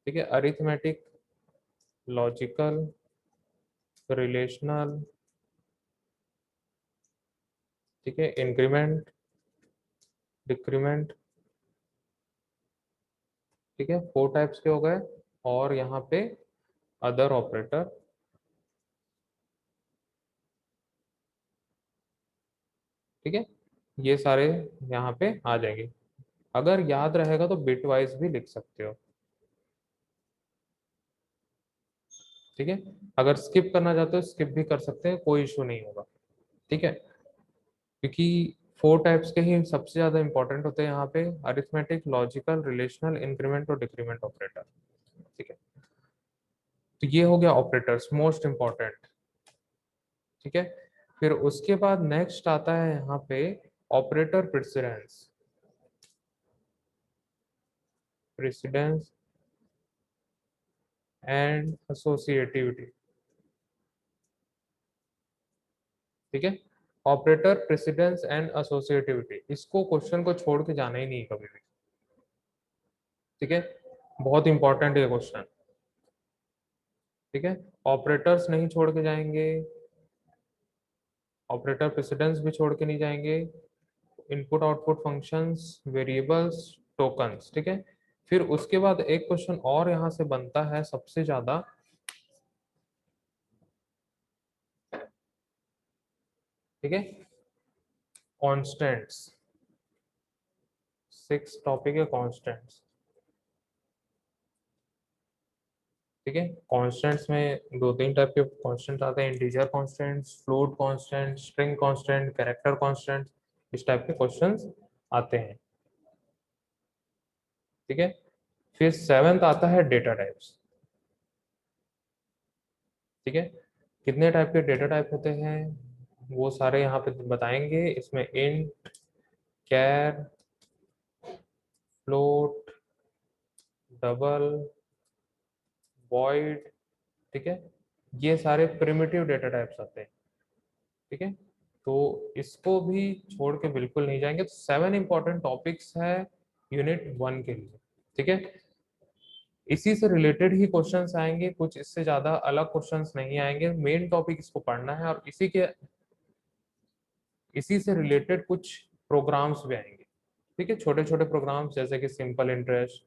ठीक है, arithmetic, logical, relational, ठीक है, इंक्रीमेंट, डिक्रीमेंट, ठीक है, 4 टाइप्स के हो गए। और यहाँ पे अदर ऑपरेटर, ठीक है, ये सारे यहाँ पे आ जाएंगे। अगर याद रहेगा तो बिट वाइज भी लिख सकते हो, ठीक है। अगर स्किप करना चाहते हो स्किप भी कर सकते हैं, कोई इशू नहीं होगा, ठीक है। क्योंकि 4 टाइप्स के ही सबसे ज्यादा इंपॉर्टेंट होते हैं यहाँ पे, अरिथमेटिक, लॉजिकल, रिलेशनल, इंक्रीमेंट और डिक्रीमेंट ऑपरेटर, ठीक है। तो ये हो गया ऑपरेटर्स, मोस्ट इंपॉर्टेंट, ठीक है। फिर उसके बाद नेक्स्ट आता है यहाँ पे operator precedence, precedence and associativity, ठीक है। ऑपरेटर प्रेसिडेंस एंड एसोसिएटिविटी, इसको क्वेश्चन को छोड़ के जाना ही नहीं कभी भी, ठीक है। बहुत इंपॉर्टेंट है क्वेश्चन, ठीक है। ऑपरेटर्स नहीं छोड़ के जाएंगे, ऑपरेटर प्रेसिडेंस भी छोड़ के नहीं जाएंगे, input output functions, variables, tokens, ठीक है। फिर उसके बाद एक क्वेश्चन और यहाँ से बनता है सबसे ज्यादा, ठीक है, कॉन्स्टेंट्स। 6 टॉपिक है कॉन्स्टेंट्स, ठीक है। कॉन्स्टेंट्स में 2-3 टाइप के कॉन्स्टेंट आते हैं, integer constants, float constant, string constant, character constant, इस टाइप के क्वेश्चंस आते हैं, ठीक है। फिर 7th आता है डेटा टाइप्स, ठीक है। कितने टाइप के डेटा टाइप होते हैं वो सारे यहाँ पे बताएंगे। इसमें इंट, कैर, फ्लोट, डबल, वॉइड, ठीक है, ये सारे प्रिमिटिव डेटा टाइप्स आते हैं, ठीक है। तो इसको भी छोड़ के बिल्कुल नहीं जाएंगे। तो 7 इंपॉर्टेंट टॉपिक्स है यूनिट 1 के लिए, ठीक है। इसी से रिलेटेड ही क्वेश्चंस आएंगे, कुछ इससे ज्यादा अलग क्वेश्चंस नहीं आएंगे। मेन टॉपिक इसको पढ़ना है और इसी से रिलेटेड कुछ प्रोग्राम्स भी आएंगे, ठीक है, छोटे छोटे प्रोग्राम्स जैसे कि सिंपल इंटरेस्ट,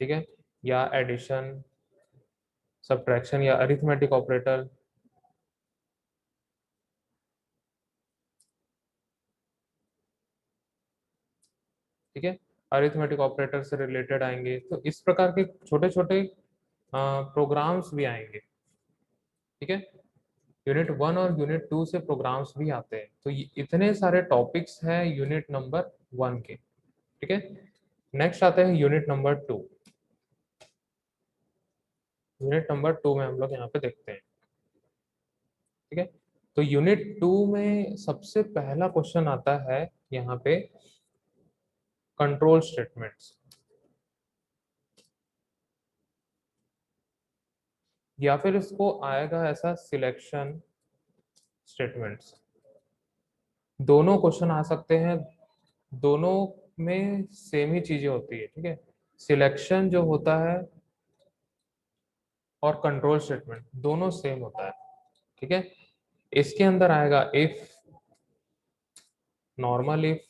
ठीक है, या एडिशन, सब्ट्रैक्शन या अरिथमेटिक ऑपरेटर, ठीक है, अरिथमेटिक ऑपरेटर से रिलेटेड आएंगे। तो इस प्रकार के छोटे छोटे प्रोग्राम्स भी आएंगे, ठीक है। यूनिट 1 और यूनिट 2 से प्रोग्राम्स भी आते हैं। तो ये इतने सारे टॉपिक्स हैं यूनिट नंबर 1 के, ठीक है। नेक्स्ट आते हैं यूनिट नंबर 2। यूनिट नंबर 2 में हम लोग यहाँ पे देखते हैं, ठीक है। तो यूनिट 2 में सबसे पहला क्वेश्चन आता है यहाँ पे कंट्रोल स्टेटमेंट्स, या फिर इसको आएगा ऐसा सिलेक्शन स्टेटमेंट्स। दोनों क्वेश्चन आ सकते हैं, दोनों में सेम ही चीजें होती है, ठीक है। सिलेक्शन जो होता है और कंट्रोल स्टेटमेंट दोनों सेम होता है, ठीक है। इसके अंदर आएगा इफ, नॉर्मल इफ,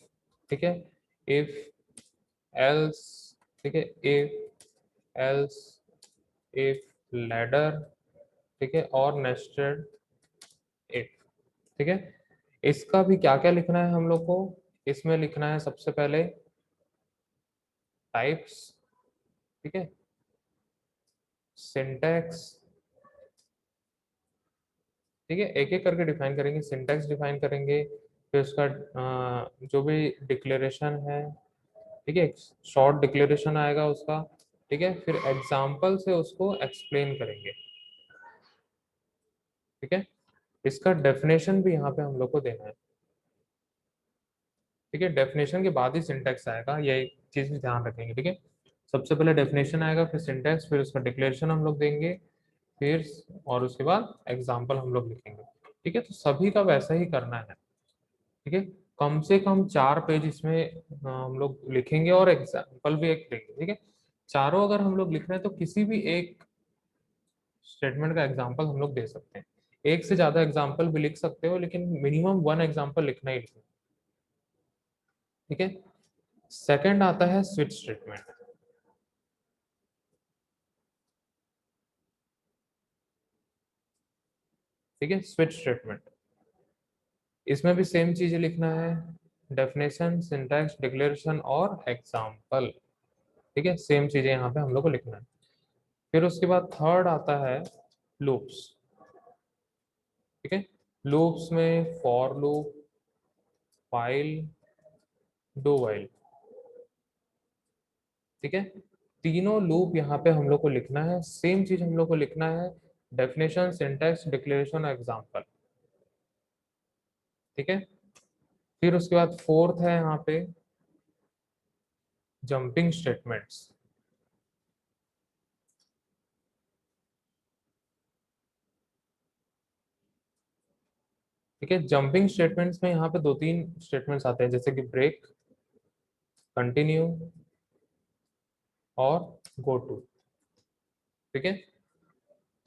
ठीक है, इफ, एल्स, ठीक है, इफ, एल्स, इफ, लैडर, ठीक है, और नेस्टेड इफ, ठीक है। इसका भी क्या क्या लिखना है हम लोग को, इसमें लिखना है सबसे पहले टाइप्स, ठीक है, सिंटैक्स, ठीक है, एक एक करके डिफाइन करेंगे। सिंटैक्स डिफाइन करेंगे, फिर उसका जो भी डिक्लेरेशन है, ठीक है, शॉर्ट डिक्लेरेशन आएगा उसका, ठीक है। फिर एग्जाम्पल से उसको एक्सप्लेन करेंगे, ठीक है। इसका डेफिनेशन भी यहाँ पे हम लोग को देना है, ठीक है। डेफिनेशन के बाद ही सिंटैक्स आएगा, ये चीज भी ध्यान रखेंगे, ठीक है। सबसे पहले डेफिनेशन आएगा, फिर सिंटैक्स, फिर उसका डिक्लेरेशन हम लोग देंगे, फिर और उसके बाद एग्जाम्पल हम लोग लिखेंगे, ठीक है। तो सभी का वैसा ही करना है, ठीक है। कम से कम 4 पेज इसमें हम लोग लिखेंगे और एग्जाम्पल भी एक देंगे, ठीक है। चारों अगर हम लोग लिख रहे हैं तो किसी भी एक स्टेटमेंट का एग्जांपल हम लोग दे सकते हैं। एक से ज्यादा एग्जांपल भी लिख सकते हो, लेकिन मिनिमम वन एग्जांपल लिखना ही लिखना। ठीक है। सेकंड आता है स्विच स्टेटमेंट। ठीक है, स्विच स्टेटमेंट, इसमें भी सेम चीजें लिखना है, डेफिनेशन, सिंटैक्स, डिक्लेरेशन और एग्जाम्पल। ठीक है, सेम चीजें यहाँ पे हम लोग को लिखना है। फिर उसके बाद थर्ड आता है लूप्स। ठीक है, लूप्स में for loop, file, do while. ठीक है, तीनों लूप यहाँ पे हम लोग को लिखना है, सेम चीज हम लोग को लिखना है, डेफिनेशन, सिंटैक्स, डिक्लेरेशन, एग्जाम्पल। ठीक है, फिर उसके बाद फोर्थ है यहाँ पे जंपिंग स्टेटमेंट्स। ठीक है, जंपिंग स्टेटमेंट्स में यहाँ पे दो तीन स्टेटमेंट्स आते हैं, जैसे कि ब्रेक, कंटिन्यू और गो टू। ठीक है,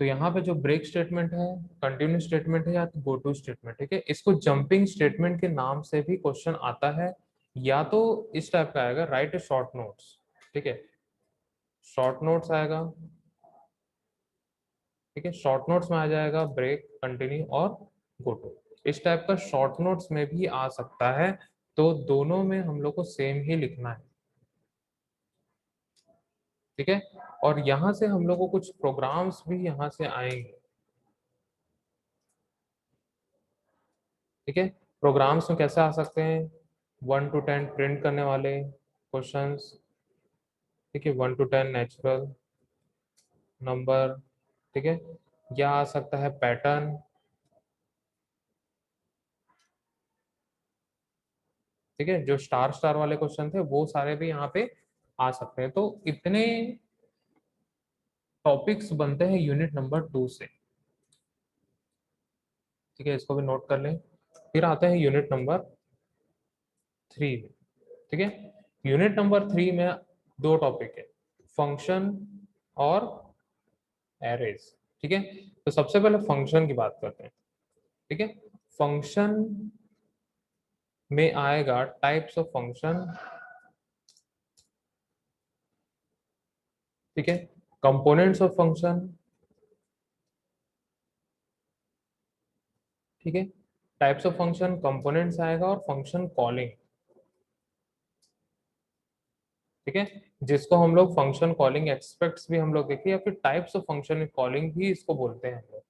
तो यहाँ पे जो ब्रेक स्टेटमेंट है, कंटिन्यू स्टेटमेंट है या तो गो टू स्टेटमेंट, ठीक है, इसको जंपिंग स्टेटमेंट के नाम से भी क्वेश्चन आता है, या तो इस टाइप का आएगा, राइट शॉर्ट नोट्स। ठीक है, शॉर्ट नोट्स आएगा। ठीक है, शॉर्ट नोट्स में आ जाएगा ब्रेक, कंटिन्यू और गो टू। इस टाइप का शॉर्ट नोट्स में भी आ सकता है, तो दोनों में हम लोग को सेम ही लिखना है। ठीक है, और यहाँ से हम लोग को कुछ प्रोग्राम्स भी यहाँ से आएंगे। ठीक है, प्रोग्राम्स में कैसे आ सकते हैं, 1 to 10 प्रिंट करने वाले क्वेश्चंस। ठीक है, 1 to 10 नेचुरल नंबर। ठीक है, या आ सकता है पैटर्न। ठीक है, जो स्टार स्टार वाले क्वेश्चन थे वो सारे भी यहाँ पे आ सकते हैं। तो इतने टॉपिक्स बनते हैं यूनिट नंबर 2 से। ठीक है, इसको भी नोट कर लें। फिर आते हैं यूनिट नंबर 3 में। ठीक है, यूनिट नंबर 3 में दो टॉपिक है, फंक्शन और एरेज। ठीक है, तो सबसे पहले फंक्शन की बात करते हैं। ठीक है, फंक्शन में आएगा टाइप्स ऑफ फंक्शन। ठीक है, कंपोनेंट्स ऑफ फंक्शन। ठीक है, टाइप्स ऑफ फंक्शन, कंपोनेंट्स आएगा और फंक्शन कॉलिंग। ठीक है, जिसको हम लोग फंक्शन कॉलिंग एस्पेक्ट्स भी हम लोग देखिए, या फिर टाइप्स ऑफ फंक्शन कॉलिंग भी इसको बोलते हैं हम लोग,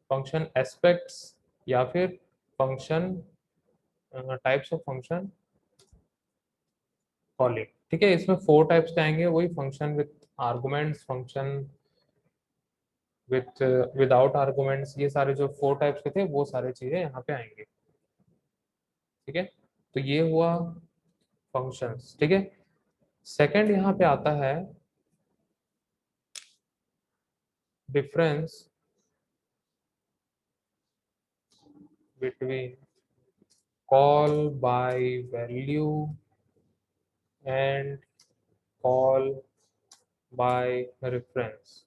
फंक्शन एस्पेक्ट्स या फिर function types of function calling. ठीक है, इसमें 4 टाइप्स के आएंगे, वही function with arguments, function with without arguments, ये सारे जो 4 टाइप्स के थे वो सारे चीजें यहाँ पे आएंगे। ठीक है, तो ये हुआ फंक्शंस। ठीक है, सेकंड यहाँ पे आता है difference between call by value and call by reference.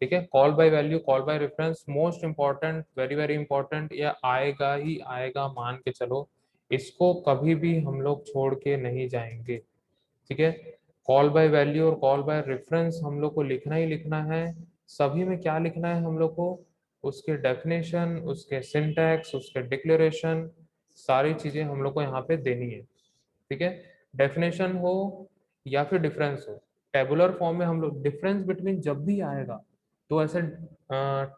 ठीक है, call by value, call by reference most important, very very important, या आएगा ही आएगा, मान के चलो, इसको कभी भी हम लोग छोड़ के नहीं जाएंगे। ठीक है, कॉल बाय वैल्यू और कॉल बाय रेफरेंस हम लोग को लिखना ही लिखना है। सभी में क्या लिखना है हम लोग को, उसके डेफिनेशन, उसके सिंटैक्स, उसके डिक्लेरेशन, सारी चीजें हम लोग को यहाँ पे देनी है। ठीक है, डेफिनेशन हो या फिर डिफरेंस हो, टेबुलर फॉर्म में हम लोग डिफरेंस बिटवीन जब भी आएगा तो ऐसे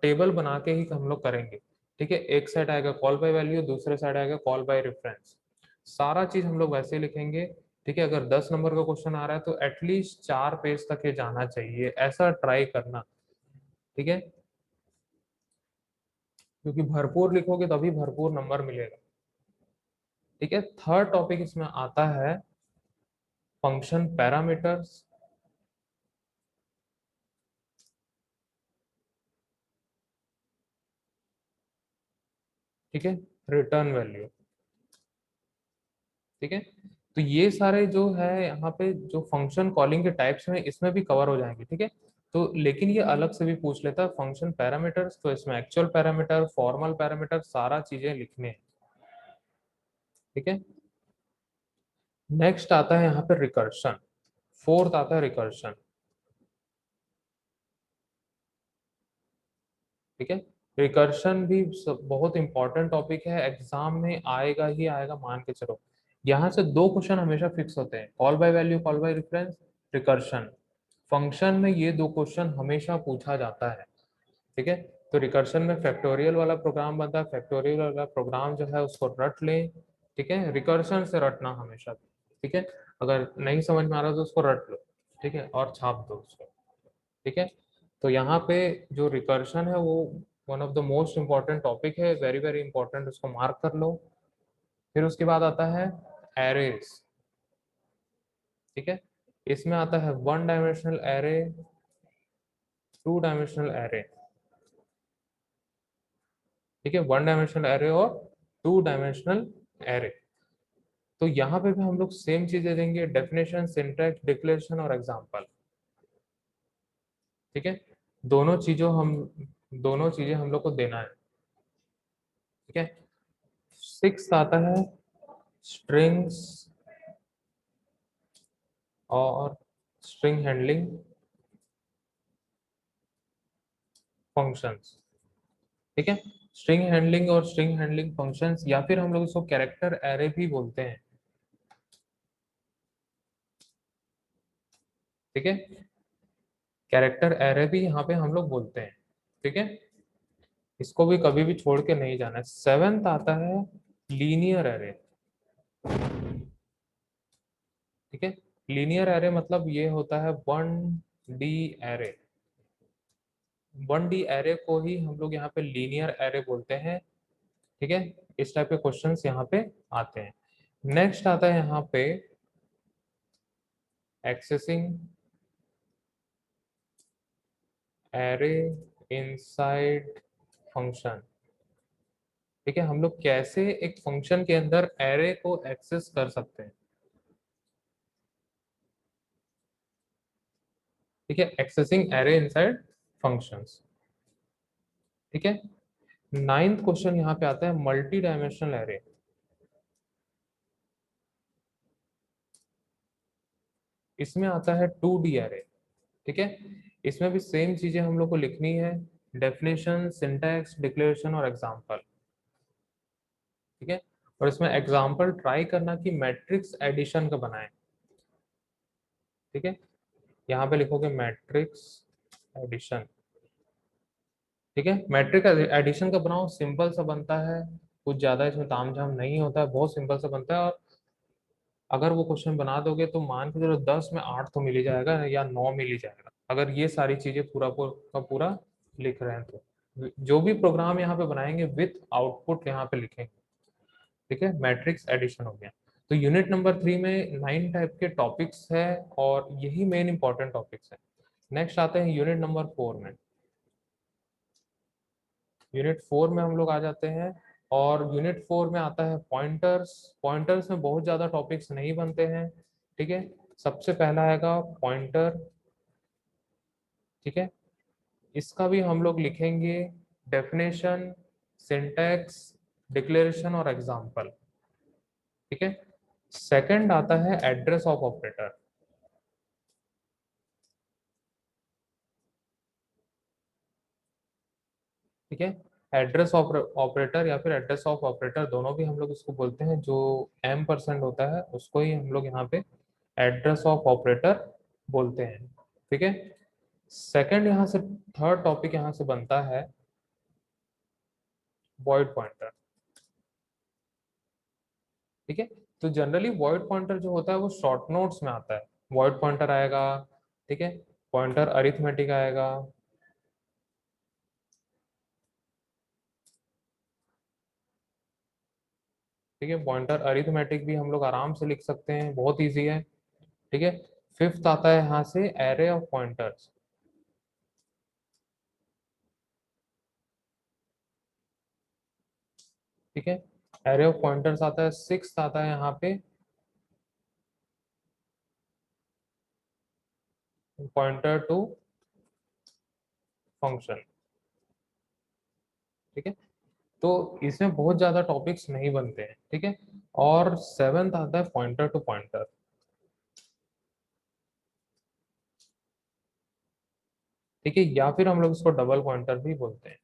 टेबल बना के ही हम लोग करेंगे। ठीक है, एक साइड आएगा कॉल बाय वैल्यू, दूसरे साइड आएगा कॉल बाय रेफरेंस, सारा चीज हम लोग वैसे ही लिखेंगे। ठीक है, अगर 10 नंबर का क्वेश्चन आ रहा है तो एटलीस्ट 4 पेज तक ये जाना चाहिए, ऐसा ट्राई करना। ठीक है, क्योंकि भरपूर लिखोगे तभी भरपूर नंबर मिलेगा। ठीक है, थर्ड टॉपिक इसमें आता है फंक्शन पैरामीटर्स। ठीक है, रिटर्न वैल्यू। ठीक है, तो ये सारे जो है यहाँ पे जो फंक्शन कॉलिंग के टाइप्स में इसमें भी कवर हो जाएंगे, ठीक है। तो लेकिन ये अलग से भी पूछ लेता है फंक्शन पैरामीटर्स, तो इसमें एक्चुअल पैरामीटर, फॉर्मल पैरामीटर, सारा चीजें लिखने हैं, ठीक है। नेक्स्ट आता है यहाँ पे रिकर्शन, फोर्थ आता है रिकर्शन, ठीक है। रिकर्शन भी बहुत इंपॉर्टेंट टॉपिक है, एग्जाम में आएगा ही आएगा, मान के चलो। यहाँ से दो क्वेश्चन हमेशा फिक्स होते हैं, call by value, call by reference, recursion. Function में ये दो क्वेश्चन हमेशा पूछा जाता है, ठीक है। तो रिकर्शन में फैक्टोरियल वाला प्रोग्राम बनता है, फैक्टोरियल वाला प्रोग्राम जो है उसको रट लें, ठीक है। रिकर्शन से रटना हमेशा, ठीक है। अगर नहीं समझ में आ रहा तो उसको रट लो, ठीक है, और छाप दो उसको, ठीक है। तो यहाँ पे जो रिकर्शन है वो one of the most important topic है, वेरी वेरी इंपॉर्टेंट, उसको मार्क कर लो। फिर उसके बाद आता है एरेज, ठीक है। इसमें आता है one dimensional array, two dimensional array, ठीक है, वन डायमेंशनल एरे और टू डायमेंशनल एरे। तो यहाँ पे भी हम लोग सेम चीजें देंगे, डेफिनेशन, सिंटैक्स, डिक्लेरेशन और एग्जांपल, ठीक है। दोनों चीजें हम लोग को देना है, ठीक है। सिक्स आता है स्ट्रिंग्स और स्ट्रिंग हैंडलिंग फंक्शंस, ठीक है। स्ट्रिंग हैंडलिंग और स्ट्रिंग हैंडलिंग फंक्शंस, या फिर हम लोग इसको कैरेक्टर एरे भी बोलते हैं, ठीक है। कैरेक्टर एरे भी यहाँ पे हम लोग बोलते हैं, ठीक है। इसको भी कभी भी छोड़ के नहीं जाना है। सेवेंथ आता है लीनियर एरे, ठीक है। लीनियर एरे मतलब ये होता है one D array, one D array को ही हम लोग यहाँ पे लीनियर एरे बोलते हैं, ठीक है। इस टाइप के क्वेश्चंस यहाँ पे आते हैं। नेक्स्ट आता है यहाँ पे एक्सेसिंग एरे इनसाइड फंक्शन, ठीक है। हम लोग कैसे एक फंक्शन के अंदर एरे को एक्सेस कर सकते हैं, ठीक है, एक्सेसिंग एरे इनसाइड फंक्शंस, ठीक है। नाइन्थ क्वेश्चन यहाँ पे आता है मल्टी डायमेंशनल एरे। इसमें आता है टू डी एरे, ठीक है। इसमें भी सेम चीजें हम लोग को लिखनी है, डेफिनेशन, सिंटैक्स, डिक्लेरेशन और एग्जांपल, ठीक है। और इसमें एग्जांपल ट्राई करना कि मैट्रिक्स एडिशन का बनाए, ठीक है। यहाँ पे लिखोगे मैट्रिक्स एडिशन, ठीक है। मैट्रिक एडिशन का बनाओ, सिंपल सा बनता है, कुछ ज्यादा इसमें तामझाम नहीं होता है, बहुत सिंपल सा बनता है। और अगर वो क्वेश्चन बना दोगे तो मान के चलो 10 में 8 तो मिल ही जाएगा या 9 मिल ही जाएगा, अगर ये सारी चीजें पूरा का पूरा लिख रहे हैं तो। जो भी प्रोग्राम यहाँ पे बनाएंगे विथ आउटपुट यहाँ पे लिखेंगे, ठीक है। मैट्रिक्स एडिशन हो गया। तो यूनिट नंबर 3 में 9 टाइप के टॉपिक्स है और यही मेन इंपॉर्टेंट टॉपिक्स है। नेक्स्ट आते हैं यूनिट नंबर 4 में। यूनिट 4 में हम लोग आ जाते हैं, और यूनिट 4 में आता है पॉइंटर्स। पॉइंटर्स में बहुत ज्यादा टॉपिक्स नहीं बनते हैं, ठीक है। सबसे पहला आएगा पॉइंटर, ठीक है। इसका भी हम लोग लिखेंगे डेफिनेशन, सिंटैक्स, डिक्लेरेशन और एग्जांपल, ठीक है। सेकंड आता है एड्रेस ऑफ ऑपरेटर, ठीक है। एड्रेस ऑफ ऑपरेटर या फिर एड्रेस ऑफ ऑपरेटर, दोनों भी हम लोग इसको बोलते हैं। जो m% होता है उसको ही हम लोग यहाँ पे एड्रेस ऑफ ऑपरेटर बोलते हैं, ठीक है। सेकंड यहाँ से थर्ड टॉपिक यहाँ से बनता है वॉइड पॉइंटर, ठीक है। तो जनरली वॉइड पॉइंटर जो होता है वो शॉर्ट नोट्स में आता है। वॉइड पॉइंटर आएगा, ठीक है। पॉइंटर अरिथमेटिक आएगा, ठीक है। पॉइंटर अरिथमेटिक भी हम लोग आराम से लिख सकते हैं, बहुत इजी है, ठीक है। फिफ्थ आता है यहाँ से एरे ऑफ पॉइंटर्स, ठीक है। एरे ऑफ पॉइंटर्स आता है। सिक्स्थ आता है यहाँ पे पॉइंटर टू फंक्शन। ठीक है, तो इसमें बहुत ज्यादा टॉपिक्स नहीं बनते हैं। ठीक है, और सेवेंथ आता है पॉइंटर टू पॉइंटर। ठीक है, या फिर हम लोग इसको डबल पॉइंटर भी बोलते हैं।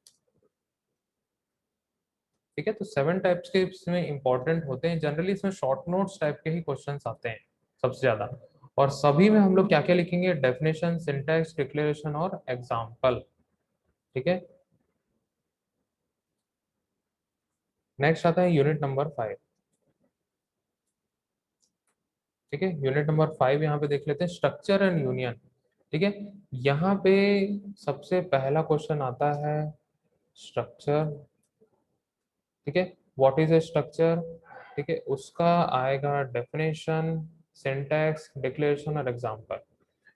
ठीक है, तो 7 टाइप्स के इसमें इंपॉर्टेंट होते हैं। जनरली इसमें शॉर्ट नोट्स टाइप के ही क्वेश्चंस आते हैं सबसे ज्यादा। और सभी में हम लोग क्या क्या लिखेंगे? डेफिनेशन, सिंटैक्स, डिक्लेरेशन और एग्जाम्पल। ठीक है, नेक्स्ट आता है यूनिट नंबर 5। ठीक है, यूनिट नंबर 5 यहाँ पे देख लेते हैं, स्ट्रक्चर एंड यूनियन। ठीक है, यहाँ पे सबसे पहला क्वेश्चन आता है स्ट्रक्चर। ठीक है, व्हाट इज ए स्ट्रक्चर। ठीक है, उसका आएगा डेफिनेशन, सिंटैक्स, डिक्लेरेशन और एग्जाम्पल।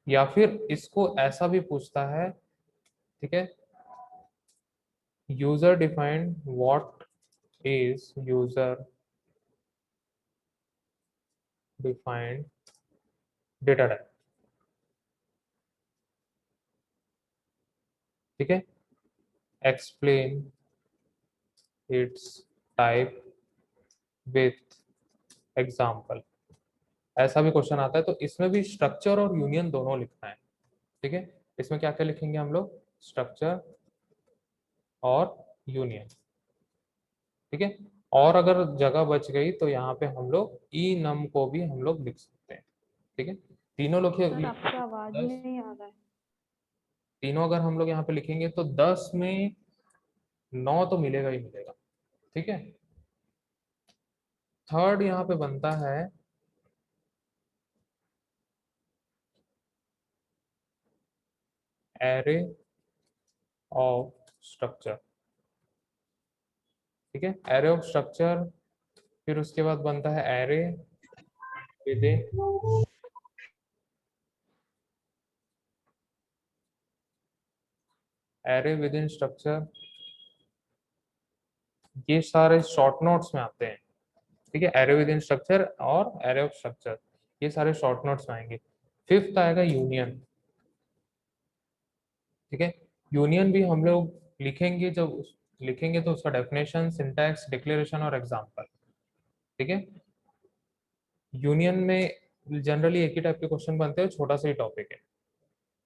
या फिर इसको ऐसा भी पूछता है। ठीक है, user defined, what is user defined data type. ठीक है, explain it's type with example. ऐसा भी क्वेश्चन आता है, तो इसमें भी स्ट्रक्चर और यूनियन दोनों लिखना है। ठीक है, इसमें क्या क्या लिखेंगे हम लोग? स्ट्रक्चर और यूनियन। ठीक है, और अगर जगह बच गई तो यहाँ पे हम लोग ई नम को भी हम लोग लिख सकते हैं। ठीक है, तीनों लोग सर आपकी आवाज ही 10, नहीं आ रहा है। तीनों अगर हम लोग यहाँ पे लिखेंगे तो 10 में 9 तो मिलेगा ही मिलेगा। ठीक है, थर्ड यहाँ पे बनता है एरे ऑफ स्ट्रक्चर। ठीक है, एरे ऑफ स्ट्रक्चर। फिर उसके बाद बनता है array with in, array with in structure. ये सारे शॉर्ट नोट्स में आते हैं। ठीक है, एरे विद इन स्ट्रक्चर और एरे ऑफ स्ट्रक्चर, ये सारे शॉर्ट नोट्स में आएंगे। फिफ्थ आएगा यूनियन। ठीक है, यूनियन भी हम लोग लिखेंगे, जब लिखेंगे तो उसका डेफिनेशन, सिंटैक्स, डिक्लेरेशन और एग्जाम्पल। ठीक है, यूनियन में जनरली एक ही टाइप के क्वेश्चन बनते हैं, छोटा सा ही टॉपिक है।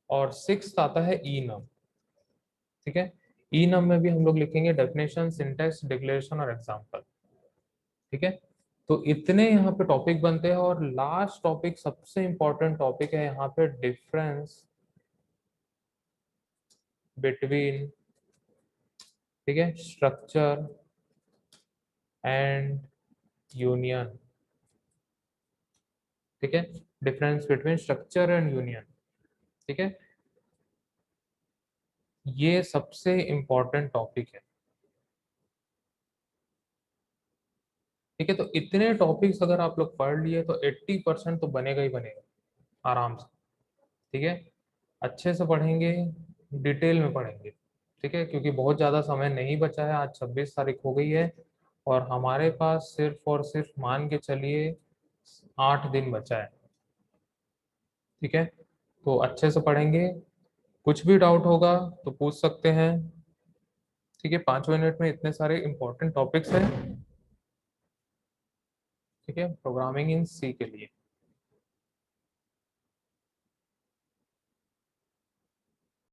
और सिक्स्थ आता है ई नम। ठीक है, ई नम में भी हम लोग लिखेंगे डेफिनेशन, सिंटैक्स, डिक्लेरेशन और एग्जाम्पल। ठीक है, तो इतने यहाँ पे टॉपिक बनते हैं। और लास्ट टॉपिक सबसे इंपॉर्टेंट टॉपिक है यहाँ पे, डिफरेंस बिटवीन, ठीक है, स्ट्रक्चर एंड यूनियन। ठीक है, difference between structure and union. ठीक है, ये सबसे इंपॉर्टेंट टॉपिक है। ठीक है, तो इतने टॉपिक्स अगर आप लोग पढ़ लिए तो 80% तो बनेगा ही बनेगा आराम से। ठीक है, अच्छे से पढ़ेंगे, डिटेल में पढ़ेंगे। ठीक है, क्योंकि बहुत ज़्यादा समय नहीं बचा है, आज 26 तारीख हो गई है और हमारे पास सिर्फ और सिर्फ मान के चलिए 8 दिन बचा है। ठीक है, तो अच्छे से पढ़ेंगे। कुछ भी डाउट होगा तो पूछ सकते हैं। ठीक है, 5 मिनट में इतने सारे इंपॉर्टेंट टॉपिक्स हैं। ठीक है, प्रोग्रामिंग इन सी के लिए।